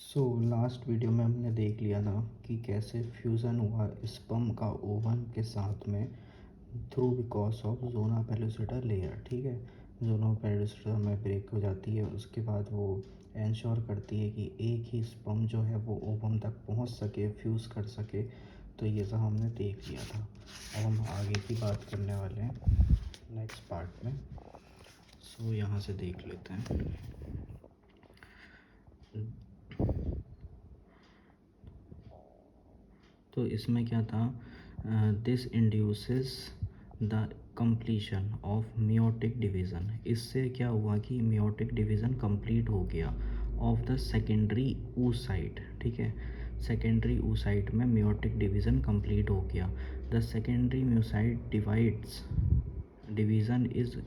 So last video में हमने देख लिया था कि कैसे फ्यूज़न हुआ स्पर्म का ओवन के साथ में through because of zona pellucida layer. ठीक है, ज़ोना पेलुसिडा में ब्रेक हो जाती है, उसके बाद वो इंश्योर करती है कि एक ही स्पर्म जो है वो ओवम तक पहुंच सके, फ्यूज़ कर सके। तो ये सब हमने देख लिया था। अब हम आगे की बात करने वाले हैं नेक्स्ट पार्ट में। सो यहाँ से देख लेते हैं। तो इसमें क्या था, this induces the completion of meiotic division. इससे क्या हुआ कि मियोटिक डिवीज़न कंप्लीट हो गया ऑफ द सेकेंडरी oocyte। ठीक है, सेकेंडरी oocyte में मियोटिक डिवीज़न कंप्लीट हो गया। The secondary म्यूसाइट divides division is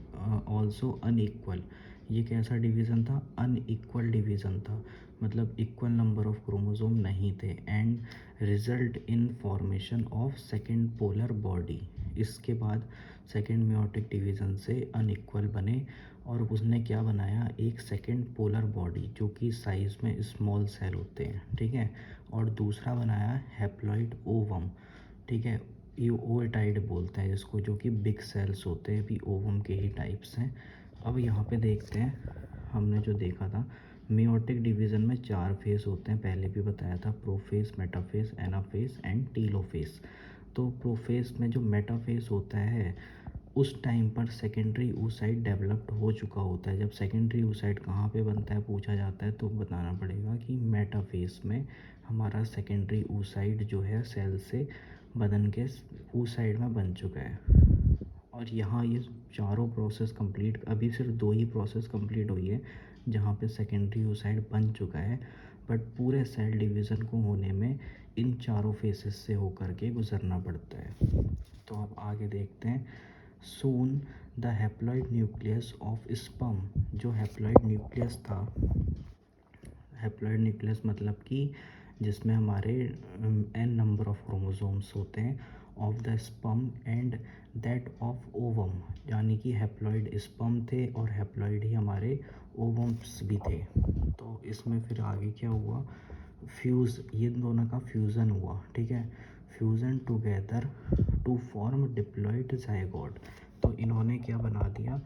also unequal. ये कैसा डिवीज़न था? अनइक्वल डिवीज़न था, मतलब इक्वल नंबर ऑफ क्रोमोसोम नहीं थे। And result in formation of second polar body. इसके बाद सेकेंड मियोटिक डिवीज़न से अनइक्वल बने और उसने क्या बनाया, एक सेकेंड पोलर बॉडी जो कि साइज़ में स्मॉल सेल होते हैं। ठीक है, और दूसरा बनाया हैप्लॉइड ओवम। ठीक है, ये ओवेटाइड बोलते हैं जिसको, जो कि बिग सेल्स होते हैं, भी ओवम के ही टाइप्स हैं। अब यहाँ पे देखते हैं, हमने जो देखा था मियोटिक डिवीज़न में 4 फेस होते हैं, पहले भी बताया था, profess, metaphase, anaphase and telophase. तो प्रोफेस में जो मेटाफेस होता है उस टाइम पर सेकेंडरी oocyte डेवलप्ड हो चुका होता है। जब सेकेंडरी oocyte कहाँ पे बनता है पूछा जाता है तो बताना पड़ेगा कि मेटाफेस में हमारा सेकेंडरी oocyte जो है सेल से बदन के oocyte में बन चुका है। और यहाँ ये चारों प्रोसेस कंप्लीट, अभी सिर्फ 2 ही प्रोसेस कंप्लीट हुई है जहाँ पे सेकेंडरी oocyte बन चुका है, बट पूरे सेल डिवीज़न को होने में इन चारों फेसेस से होकर के गुजरना पड़ता है। तो अब आगे देखते हैं। Soon the haploid nucleus of sperm, जो हैप्लॉइड न्यूक्लियस था, हैप्लॉइड न्यूक्लियस मतलब कि जिसमें हमारे n नंबर ऑफ क्रोमोसोम्स होते हैं, of the sperm and that of ovum, यानी कि हैप्लॉइड स्पर्म थे और हैप्लॉइड ही हमारे ओवम्स भी थे। तो इसमें फिर आगे क्या हुआ, फ्यूज़, ये दोनों का फ्यूज़न हुआ। ठीक है, fusion together to form diploid zygote. तो इन्होंने क्या बना दिया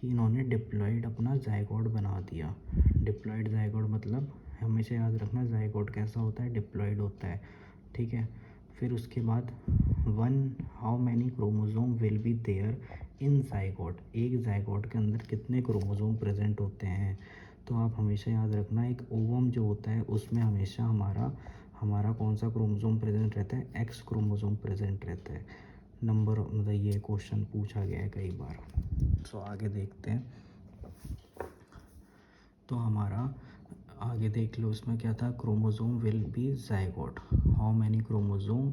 कि इन्होंने डिप्लॉइड अपना जाइगोट बना दिया। डिप्लॉइड जाइगोट मतलब हमेशा याद रखना, जाइगोट कैसा होता है, डिप्लॉइड होता है। ठीक है, फिर उसके बाद how many chromosome will be there in zygote. एक जाइगोट के अंदर कितने क्रोमोसोम प्रेजेंट होते हैं। तो आप हमेशा याद रखना, एक ओवम जो होता है उसमें हमेशा हमारा कौन सा क्रोमोसोम प्रेजेंट रहता है, एक्स क्रोमोसोम प्रेजेंट रहता है। नंबर मतलब ये क्वेश्चन पूछा गया है कई बार। सो आगे देखते हैं। तो हमारा आगे देख लो, इसमें क्या था, chromosome will B zygote, how many chromosome,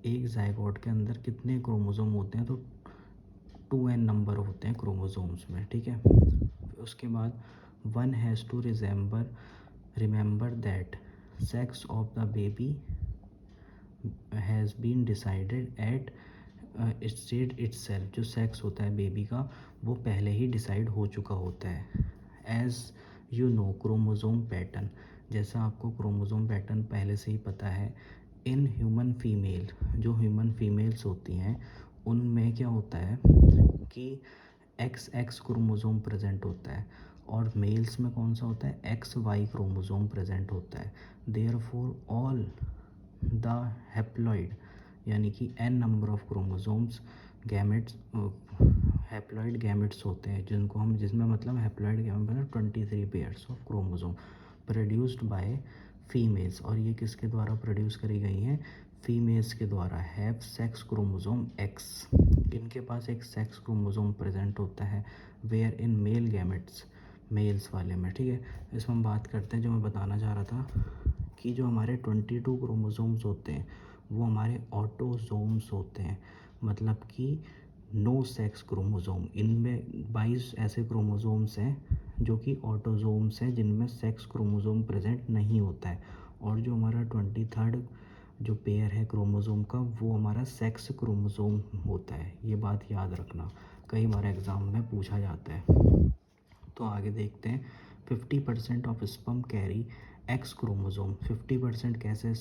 एक जाइगोट के अंदर कितने क्रोमोसोम होते हैं, तो 2n नंबर होते हैं क्रोमोसोम्स में। ठीक है, उसके बाद one has to remember that sex of the baby has been decided at state itself. जो सेक्स होता है बेबी का वो पहले ही डिसाइड हो चुका होता है। As you know chromosome pattern, जैसा आपको क्रोमोसोम पैटर्न पहले से ही पता है। इन ह्यूमन फीमेल, जो ह्यूमन फीमेल्स होती हैं उनमें क्या होता है कि एक्स क्रोमोसोम प्रेजेंट होता है, और मेल्स में कौन सा होता है, XY क्रोमोसोम प्रेजेंट होता है। देयरफॉर ऑल द हैप्लॉइड, यानी कि n number of chromosomes gametes, haploid gametes होते हैं जिनको हम, जिसमें मतलब हैप्लॉइड गैमेट मतलब 23 pairs of chromosome produced by females. और ये किसके द्वारा प्रोड्यूस करी गई हैं, फीमेल्स के द्वारा। हैव सेक्स क्रोमोसोम एक्स, इनके पास एक सेक्स क्रोमोसोम प्रेजेंट होता है। Where in male gametes, males वाले में। ठीक है, इसमें हम बात करते हैं, जो मैं बताना चाह रहा था कि जो हमारे 22 क्रोमोसोम्स होते हैं वो हमारे ऑटोसोम्स होते हैं, मतलब कि नो सेक्स क्रोमोसोम। इनमें 22 ऐसे क्रोमोसोम्स हैं जो कि ऑटोसोम्स हैं, जिनमें सेक्स क्रोमोसोम प्रेजेंट नहीं होता है। और जो हमारा 23rd जो पेयर है क्रोमोसोम का वो हमारा सेक्स क्रोमोसोम होता है। ये बात याद रखना, कई बार एग्ज़ाम में पूछा जाता है। तो आगे देखते हैं। 50% of sperm carry x chromosome. 50% कैसे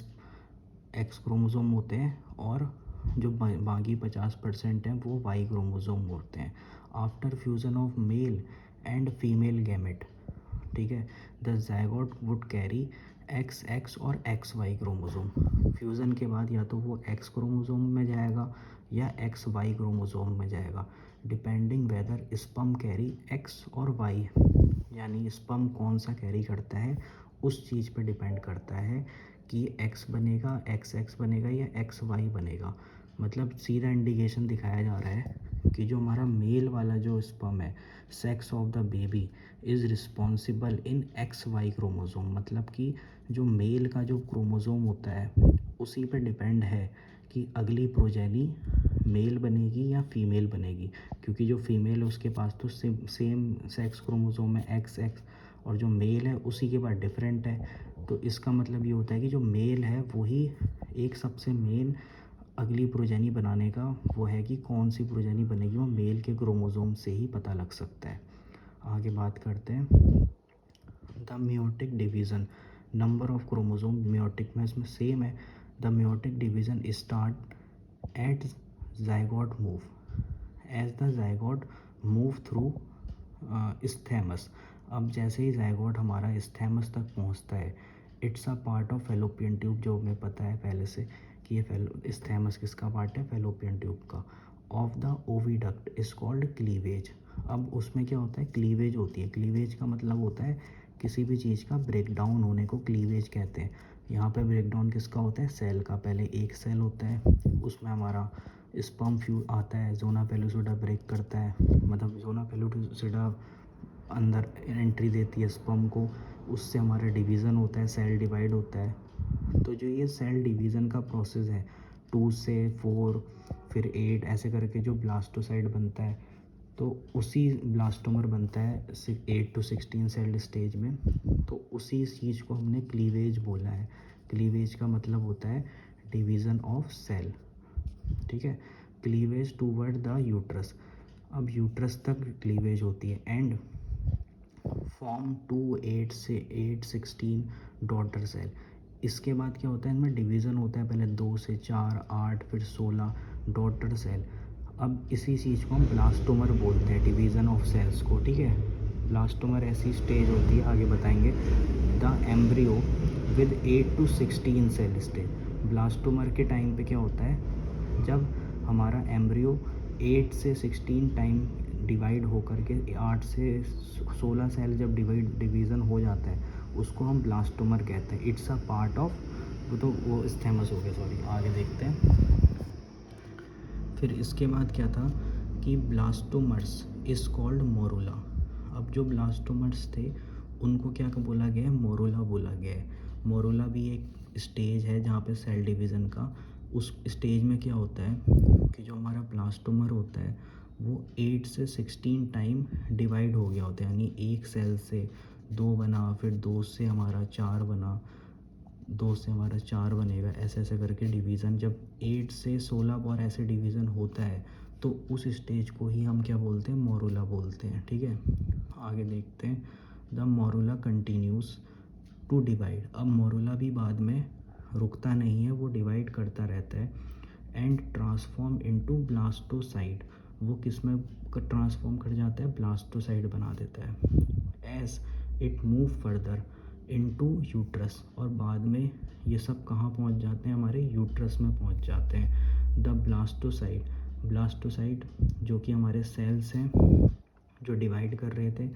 एक्स क्रोमोजोम होते हैं और जो बाकी 50% हैं वो वाई क्रोमोजोम होते हैं। After fusion of male and female gamete, ठीक है, the zygote would carry x x और एक्स वाई क्रोमोजोम। फ्यूज़न के बाद या तो वो एक्स क्रोमोजोम में जाएगा या एक्स वाई क्रोमोजोम में जाएगा, depending whether sperm carry X और वाई, यानी स्पर्म कौन सा कैरी करता है उस चीज़ पे डिपेंड करता है कि एक्स बनेगा, एक्स एक्स बनेगा या एक्स वाई बनेगा। मतलब सीधा इंडिकेशन दिखाया जा रहा है कि जो हमारा मेल वाला जो स्पर्म है, sex of the baby is responsible in X Y chromosome. मतलब कि जो मेल का जो क्रोमोसोम होता है उसी पे डिपेंड है कि अगली प्रोजेनी मेल बनेगी या फीमेल बनेगी, क्योंकि जो फीमेल है उसके पास तो सेम सेक्स क्रोमोसोम है एक्स एक्स, और जो मेल है उसी के बाद डिफरेंट है। तो इसका मतलब ये होता है कि जो मेल है वही एक सबसे मेन अगली प्रोजेनी बनाने का वो है कि कौन सी प्रोजेनी बनेगी वो मेल के क्रोमोसोम से ही पता लग सकता है। आगे बात करते हैं the meiotic division, number of chromosome meiotic में इसमें सेम है। The meiotic division start at zygote move as the zygote move through स्थैमस। अब जैसे ही zygote हमारा स्थैमस तक पहुंचता है, it's a part of fallopian tube, जो हमें पता है पहले से कि ये स्थैमस किसका पार्ट है, फेलोपियन ट्यूब का। Of the oviduct is called cleavage. अब उसमें क्या होता है, क्लीवेज होती है। क्लीवेज का मतलब होता है किसी भी चीज़ का ब्रेक डाउन होने को क्लीवेज कहते हैं। यहाँ पे ब्रेक डाउन किसका होता है, सेल का। पहले एक सेल होता है, उसमें हमारा स्पर्म फ्यू आता है, ज़ोना पेलुसिडा ब्रेक करता है, मतलब ज़ोना पेलुसिडा अंदर एंट्री देती है स्पर्म को, उससे हमारा डिवीज़न होता है, सेल डिवाइड होता है। तो जो ये सेल डिवीज़न का प्रोसेस है 2 से 4 फिर 8 ऐसे करके जो ब्लास्टोसाइड बनता है, तो उसी ब्लास्टोमर बनता है 8 to 16 सेल स्टेज में। तो उसी चीज़ को हमने क्लीवेज बोला है। क्लीवेज का मतलब होता है डिवीज़न ऑफ सेल, ठीक है। क्लीवेज टूवर्ड द यूट्रस, अब यूट्रस तक क्लीवेज होती है। एंड फॉर्म 2 8 से 8 16 डॉटर सेल। इसके बाद क्या होता है, इनमें डिवीज़न होता है, पहले 2 से 4 8 फिर 16 डॉटर सेल। अब इसी चीज़ को हम ब्लास्टोमर बोलते हैं, डिवीज़न ऑफ सेल्स को, ठीक है। ब्लास्टोमर ऐसी स्टेज होती है, आगे बताएंगे। The embryo with 8 to 16 cell stage. Blastomere के टाइम पे क्या होता है, जब हमारा एम्ब्रियो 8 से 16 टाइम डिवाइड होकर के 8 से 16 सेल जब डिवीज़न हो जाता है, उसको हम ब्लास्टोमर कहते हैं। इट्स अ पार्ट ऑफ, वो स्टेमस हो गया, सॉरी। आगे देखते हैं। फिर इसके बाद क्या था कि ब्लास्टोमर्स इज़ कॉल्ड मोरुला। अब जो ब्लास्टोमर्स थे उनको क्या बोला गया है, मोरुला बोला गया है। मोरुला भी एक स्टेज है जहाँ पे सेल डिवीज़न का, उस स्टेज में क्या होता है कि जो हमारा ब्लास्टोमर होता है वो 8 से 16 टाइम डिवाइड हो गया होता है, यानी एक सेल से 2 बना, फिर 2 से हमारा 4 बना, 2 से हमारा 4 बनेगा, ऐसे ऐसे करके डिवीज़न जब 8 से 16 बार ऐसे डिवीज़न होता है तो उस स्टेज को ही हम क्या बोलते हैं, मोरुला बोलते हैं, ठीक है। आगे देखते हैं। The morula continues to divide. अब मोरुला भी बाद में रुकता नहीं है, वो डिवाइड करता रहता है। एंड ट्रांसफॉर्म इनटू ब्लास्टोसाइड, वो किस में ट्रांसफॉर्म कर जाता है, ब्लास्टोसाइड बना देता है। As it move further into uterus, और बाद में ये सब कहाँ पहुँच जाते हैं, हमारे यूट्रस में पहुँच जाते हैं। द ब्लास्टोसाइड, ब्लास्टोसाइड जो कि हमारे सेल्स हैं जो डिवाइड कर रहे थे,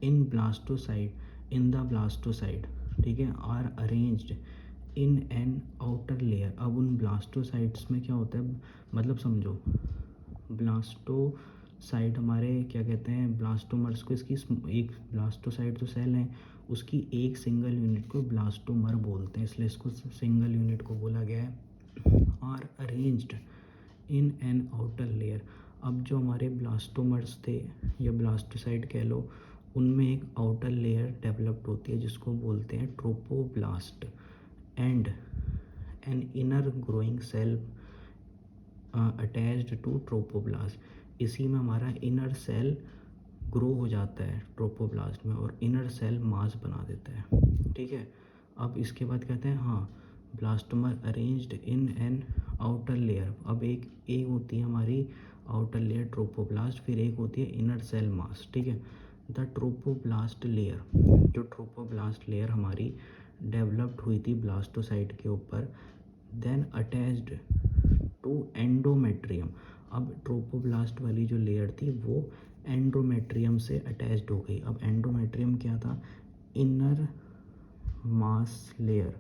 इन ब्लास्टोसाइड इन द ब्लास्टोसाइड, ठीक है, are arranged in an outer layer. अब उन ब्लास्टोसाइड्स में क्या होता है, मतलब समझो ब्लास्टोसाइड हमारे क्या कहते हैं, ब्लास्टोमर्स को, इसकी एक ब्लास्टोसाइड तो सेल है, उसकी एक सिंगल यूनिट को ब्लास्टोमर बोलते हैं, इसलिए इसको सिंगल यूनिट को बोला गया है। Are arranged in an outer layer. अब जो हमारे ब्लास्टोमर्स थे या ब्लास्टोसाइड कह लो, उनमें एक आउटर लेयर डेवलप्ड होती है जिसको बोलते हैं trophoblast. And an inner growing cell attached to trophoblast. इसी में हमारा इनर सेल ग्रो हो जाता है ट्रोपोब्लास्ट में और इनर सेल मास बना देता है। ठीक है, अब इसके बाद कहते हैं हाँ, blastomere arranged in an outer layer. अब एक होती है हमारी आउटर लेयर ट्रोपोब्लास्ट, फिर एक होती है इनर सेल मास। ठीक है, द ट्रोपोब्लास्ट लेयर, जो ट्रोपोब्लास्ट लेयर हमारी डेवलप्ड हुई थी ब्लास्टोसाइट के ऊपर, देन अटैच्ड टू एंडोमेट्रियम। अब ट्रोपोब्लास्ट वाली जो लेयर थी वो एंडोमेट्रियम से अटैच्ड हो गई। अब एंडोमेट्रियम क्या था? Inner mass layer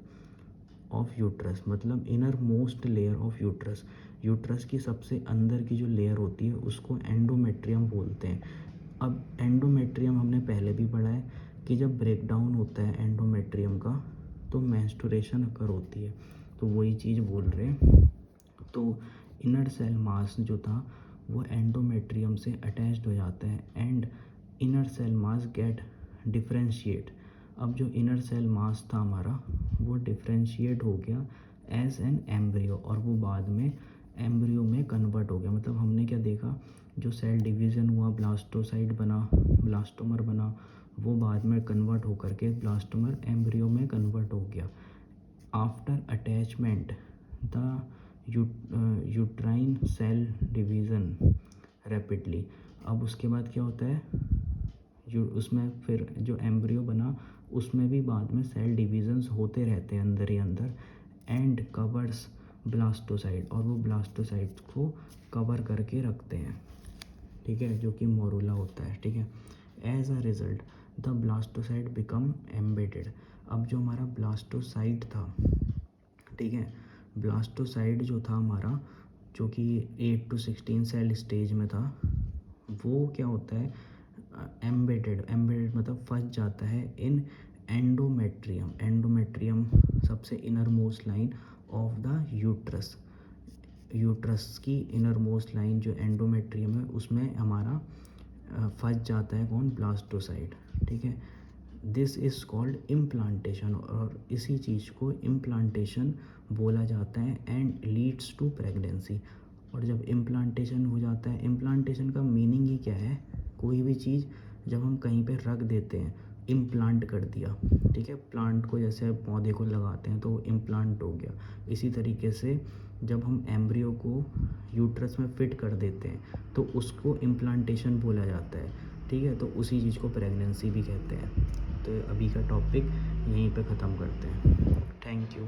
of uterus, मतलब inner most layer of uterus. Uterus की सबसे अंदर की जो लेयर होती है उसको एंडोमेट्रियम बोलते हैं। अब एंडोमेट्रियम हमने पहले भी पढ़ा है कि जब ब्रेक डाउन होता है एंडोमेट्रियम का तो मेंस्ट्रुएशन अकर होती है, तो वही चीज़ बोल रहे हैं। तो इनर सेल मास जो था वो एंडोमेट्रियम से अटैच्ड हो जाता है and inner cell mass get differentiate. अब जो इनर सेल मास था हमारा वो डिफ्रेंशिएट हो गया एज एन एम्ब्रियो, और वो बाद में एम्ब्रियो में कन्वर्ट हो गया। मतलब हमने क्या देखा, जो सेल डिवीज़न हुआ, ब्लास्टोसाइट बना, ब्लास्टोमर बना, वो बाद में कन्वर्ट होकर के ब्लास्टोमर एम्ब्रियो में कन्वर्ट हो गया। After attachment the uterine cell division rapidly. अब उसके बाद क्या होता है, जो उसमें फिर जो एम्ब्रियो बना उसमें भी बाद में सेल डिवीज़न्स होते रहते हैं अंदर ही अंदर, एंड कवर्स ब्लास्टोसाइट, और वो ब्लास्टोसाइट को कवर करके रखते हैं। ठीक है, जो कि मोरूला होता है। ठीक है, as a result the blastocyte become embedded. अब जो हमारा ब्लास्टोसाइट था, ठीक है, ब्लास्टोसाइट जो था हमारा, जो कि 8 to 16 सेल स्टेज में था, वो क्या होता है, एम्बेडेड मतलब फंस जाता है इन एंडोमेट्रियम। एंडोमेट्रियम सबसे inner most line of the uterus. Uterus की इनर मोस्ट लाइन जो एंडोमेट्रियम है उसमें हमारा फंस जाता है कौन, ब्लास्टोसाइट। ठीक है, दिस इज़ कॉल्ड इम्प्लांटेशन, और इसी चीज़ को इम्प्लांटेशन बोला जाता है एंड लीड्स टू प्रेगनेंसी। और जब इम्प्लांटेशन हो जाता है, इम्प्लांटेशन का मीनिंग ही क्या है, कोई भी चीज़ जब हम कहीं पे रख देते हैं, इम्प्लांट कर दिया। ठीक है, प्लांट को जैसे पौधे को लगाते हैं तो इम्प्लांट हो गया। इसी तरीके से जब हम एम्ब्रियो को यूट्रस में फिट कर देते हैं तो उसको इम्प्लांटेशन बोला जाता है। ठीक है, तो उसी चीज़ को प्रेगनेंसी भी कहते हैं। तो अभी का टॉपिक यहीं पे ख़त्म करते हैं। Thank you.